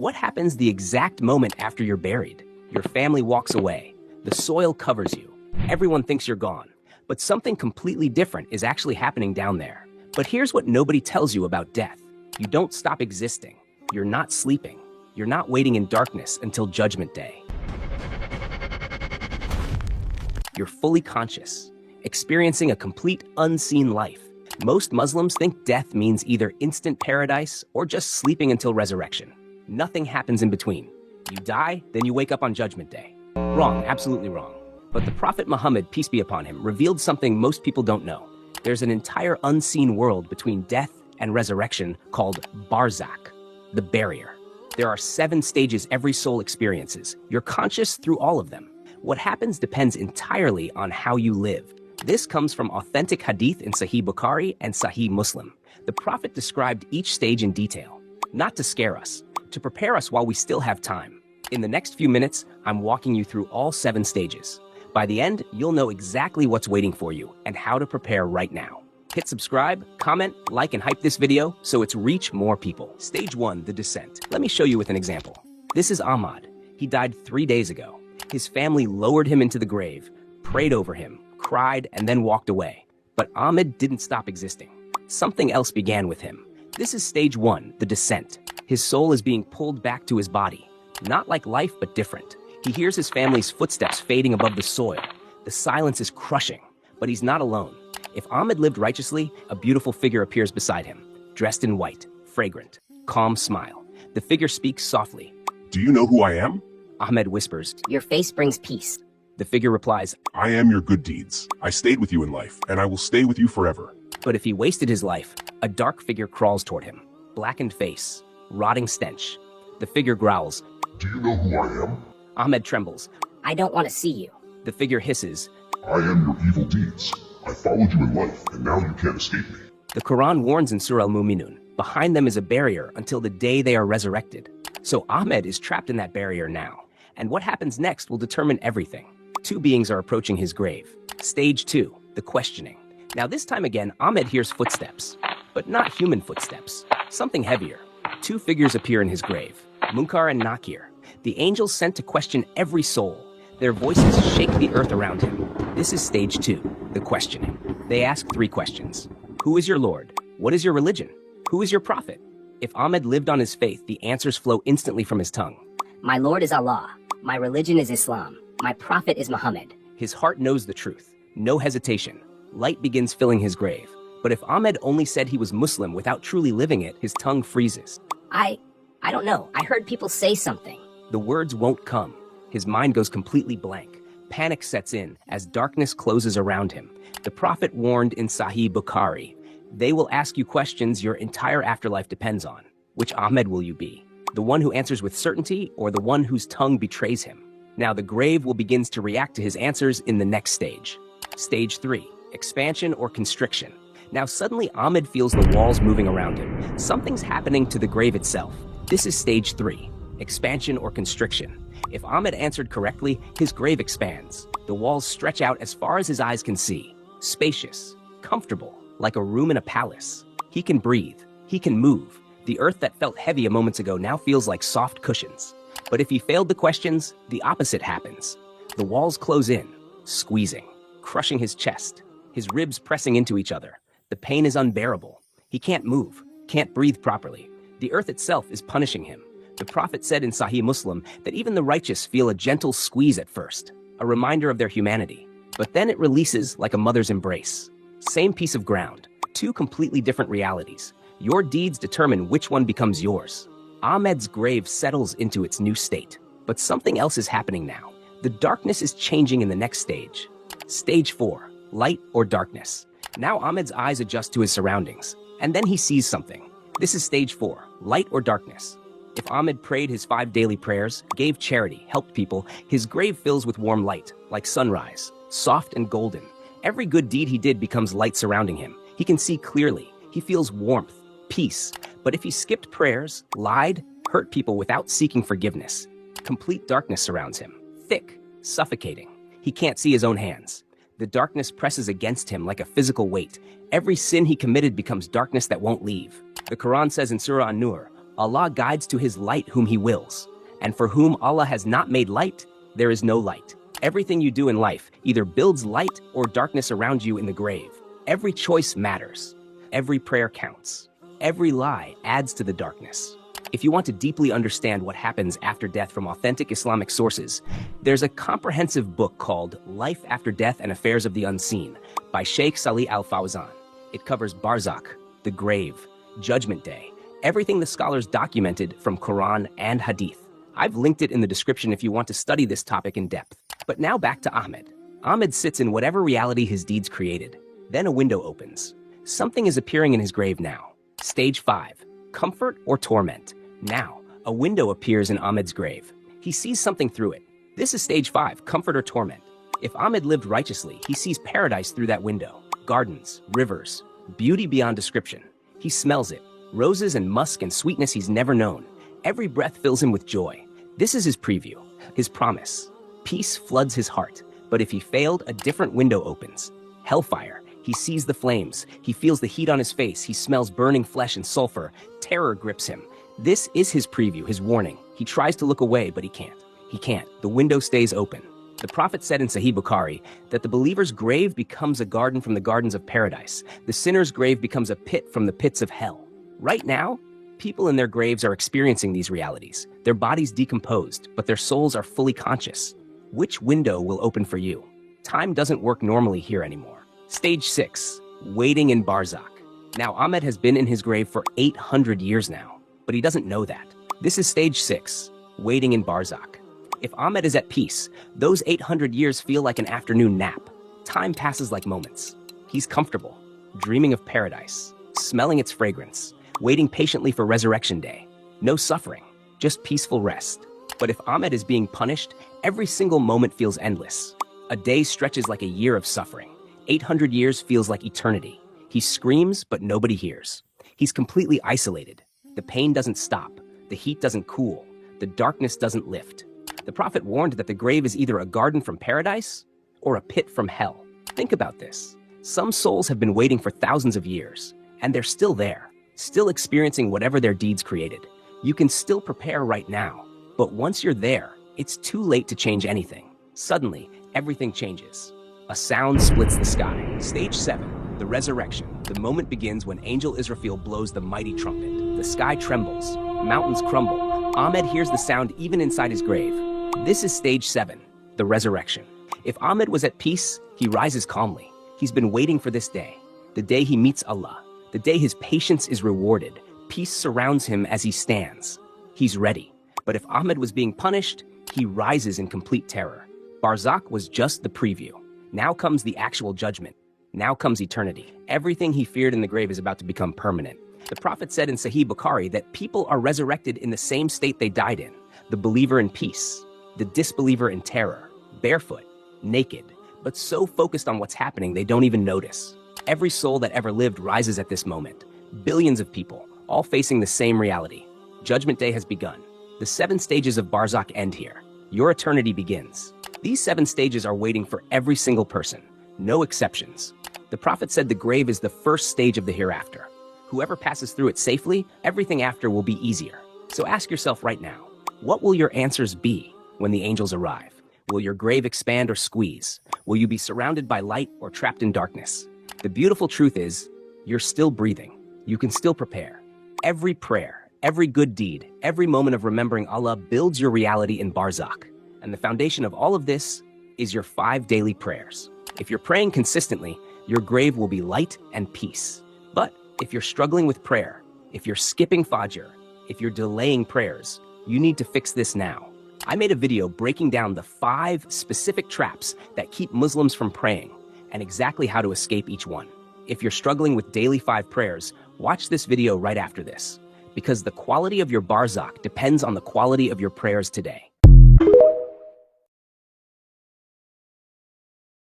What happens the exact moment after you're buried? Your family walks away. The soil covers you. Everyone thinks you're gone. But something completely different is actually happening down there. But here's what nobody tells you about death. You don't stop existing. You're not sleeping. You're not waiting in darkness until Judgment Day. You're fully conscious, experiencing a complete unseen life. Most Muslims think death means either instant paradise or just sleeping until resurrection. Nothing happens in between. You die, then you wake up on Judgment Day. Wrong, absolutely wrong. But the Prophet Muhammad, peace be upon him, revealed something most people don't know. There's an entire unseen world between death and resurrection called barzekh, the barrier. There are 7 stages every soul experiences. You're conscious through all of them. What happens depends entirely on how you live. This comes from authentic hadith in Sahih Bukhari and Sahih Muslim. The Prophet described each stage in detail, not to scare us, to prepare us while we still have time. In the next few minutes, I'm walking you through all 7 stages. By the end, you'll know exactly what's waiting for you and how to prepare right now. Hit subscribe, comment, like, and hype this video so it's reach more people. Stage 1, the descent. Let me show you with an example. This is Ahmad. He died 3 days ago. His family lowered him into the grave, prayed over him, cried, and then walked away. But Ahmed didn't stop existing. Something else began with him. This is stage 1, the descent. His soul is being pulled back to his body. Not like life, but different. He hears his family's footsteps fading above the soil. The silence is crushing, but he's not alone. If Ahmed lived righteously, a beautiful figure appears beside him, dressed in white, fragrant, calm smile. The figure speaks softly. Do you know who I am? Ahmed whispers. Your face brings peace. The figure replies, I am your good deeds. I stayed with you in life, and I will stay with you forever. But if he wasted his life, a dark figure crawls toward him. Blackened face, rotting stench. The figure growls. Do you know who I am? Ahmed trembles. I don't want to see you. The figure hisses. I am your evil deeds. I followed you in life, and now you can't escape me. The Quran warns in Surah Al-Mu'minun, behind them is a barrier until the day they are resurrected. So Ahmed is trapped in that barrier now. And what happens next will determine everything. 2 beings are approaching his grave. Stage 2, the questioning. Now this time again, Ahmed hears footsteps, but not human footsteps. Something heavier. 2 figures appear in his grave, Munkar and Nakir, the angels sent to question every soul. Their voices shake the earth around him. This is stage 2, the questioning. They ask 3 questions. Who is your Lord? What is your religion? Who is your prophet? If Ahmed lived on his faith, the answers flow instantly from his tongue. My Lord is Allah. My religion is Islam. My prophet is Muhammad. His heart knows the truth. No hesitation. Light begins filling his grave. But if Ahmed only said he was Muslim without truly living it, his tongue freezes. I don't know. I heard people say something. The words won't come. His mind goes completely blank. Panic sets in as darkness closes around him. The Prophet warned in Sahih Bukhari, they will ask you questions your entire afterlife depends on. Which Ahmed will you be? The one who answers with certainty or the one whose tongue betrays him? Now the grave will begin to react to his answers in the next stage. Stage 3, expansion or constriction. Now suddenly Ahmed feels the walls moving around him. Something's happening to the grave itself. This is stage 3, expansion or constriction. If Ahmed answered correctly, his grave expands. The walls stretch out as far as his eyes can see. Spacious, comfortable, like a room in a palace. He can breathe. He can move. The earth that felt heavy a moment ago now feels like soft cushions. But if he failed the questions, the opposite happens. The walls close in, squeezing, crushing his chest, his ribs pressing into each other. The pain is unbearable. He can't move, can't breathe properly. The earth itself is punishing him. The Prophet said in Sahih Muslim that even the righteous feel a gentle squeeze at first, a reminder of their humanity. But then it releases like a mother's embrace. Same piece of ground, 2 completely different realities. Your deeds determine which one becomes yours. Ahmed's grave settles into its new state. But something else is happening now. The darkness is changing in the next stage. Stage 4, light or darkness. Now Ahmed's eyes adjust to his surroundings, and then he sees something. This is stage 4, light or darkness. If Ahmed prayed his 5 daily prayers, gave charity, helped people, his grave fills with warm light, like sunrise, soft and golden. Every good deed he did becomes light surrounding him. He can see clearly. He feels warmth, peace. But if he skipped prayers, lied, hurt people without seeking forgiveness, complete darkness surrounds him. Thick, suffocating. He can't see his own hands. The darkness presses against him like a physical weight. Every sin he committed becomes darkness that won't leave. The Quran says in Surah An-Nur, Allah guides to his light whom he wills, and for whom Allah has not made light, there is no light. Everything you do in life either builds light or darkness around you in the grave. Every choice matters. Every prayer counts. Every lie adds to the darkness. If you want to deeply understand what happens after death from authentic Islamic sources, there's a comprehensive book called Life After Death and Affairs of the Unseen by Sheikh Salih Al-Fawzan. It covers barzakh, the grave, Judgment Day, everything the scholars documented from Quran and Hadith. I've linked it in the description if you want to study this topic in depth. But now back to Ahmed. Ahmed sits in whatever reality his deeds created. Then a window opens. Something is appearing in his grave now. Stage 5. Comfort or torment. Now, a window appears in Ahmed's grave. He sees something through it. This is stage 5, comfort or torment. If Ahmed lived righteously, he sees paradise through that window. Gardens, rivers, beauty beyond description. He smells it. Roses and musk and sweetness he's never known. Every breath fills him with joy. This is his preview, his promise. Peace floods his heart. But if he failed, a different window opens. Hellfire. He sees the flames. He feels the heat on his face. He smells burning flesh and sulfur. Terror grips him. This is his preview, his warning. He tries to look away, but he can't. He can't. The window stays open. The Prophet said in Sahih Bukhari that the believer's grave becomes a garden from the gardens of paradise. The sinner's grave becomes a pit from the pits of hell. Right now, people in their graves are experiencing these realities. Their bodies decomposed, but their souls are fully conscious. Which window will open for you? Time doesn't work normally here anymore. Stage 6, waiting in barzakh. Now, Ahmed has been in his grave for 800 years now. But he doesn't know that. This is stage 6, waiting in barzakh. If Ahmed is at peace, those 800 years feel like an afternoon nap. Time passes like moments. He's comfortable, dreaming of paradise, smelling its fragrance, waiting patiently for resurrection day. No suffering, just peaceful rest. But if Ahmed is being punished, every single moment feels endless. A day stretches like a year of suffering. 800 years feels like eternity. He screams, but nobody hears. He's completely isolated. The pain doesn't stop, the heat doesn't cool, the darkness doesn't lift. The Prophet warned that the grave is either a garden from paradise or a pit from hell. Think about this. Some souls have been waiting for thousands of years, and they're still there, still experiencing whatever their deeds created. You can still prepare right now, but once you're there, it's too late to change anything. Suddenly, everything changes. A sound splits the sky. Stage 7, the resurrection. The moment begins when Angel Israfil blows the mighty trumpet. The sky trembles, mountains crumble. Ahmed hears the sound even inside his grave. This is stage 7, the resurrection. If Ahmed was at peace, he rises calmly. He's been waiting for this day, the day he meets Allah, the day his patience is rewarded. Peace surrounds him as he stands. He's ready. But if Ahmed was being punished, he rises in complete terror. Barzakh was just the preview. Now comes the actual judgment. Now comes eternity. Everything he feared in the grave is about to become permanent. The Prophet said in Sahih Bukhari that people are resurrected in the same state they died in. The believer in peace, the disbeliever in terror, barefoot, naked, but so focused on what's happening they don't even notice. Every soul that ever lived rises at this moment. Billions of people, all facing the same reality. Judgment Day has begun. The 7 stages of barzakh end here. Your eternity begins. These 7 stages are waiting for every single person. No exceptions. The Prophet said the grave is the first stage of the hereafter. Whoever passes through it safely, everything after will be easier. So ask yourself right now, what will your answers be when the angels arrive? Will your grave expand or squeeze? Will you be surrounded by light or trapped in darkness? The beautiful truth is, you're still breathing. You can still prepare. Every prayer, every good deed, every moment of remembering Allah builds your reality in barzakh. And the foundation of all of this is your 5 daily prayers. If you're praying consistently, your grave will be light and peace. But if you're struggling with prayer, if you're skipping Fajr, if you're delaying prayers, you need to fix this now. I made a video breaking down the 5 specific traps that keep Muslims from praying and exactly how to escape each one. If you're struggling with daily 5 prayers, watch this video right after this, because the quality of your barzakh depends on the quality of your prayers today.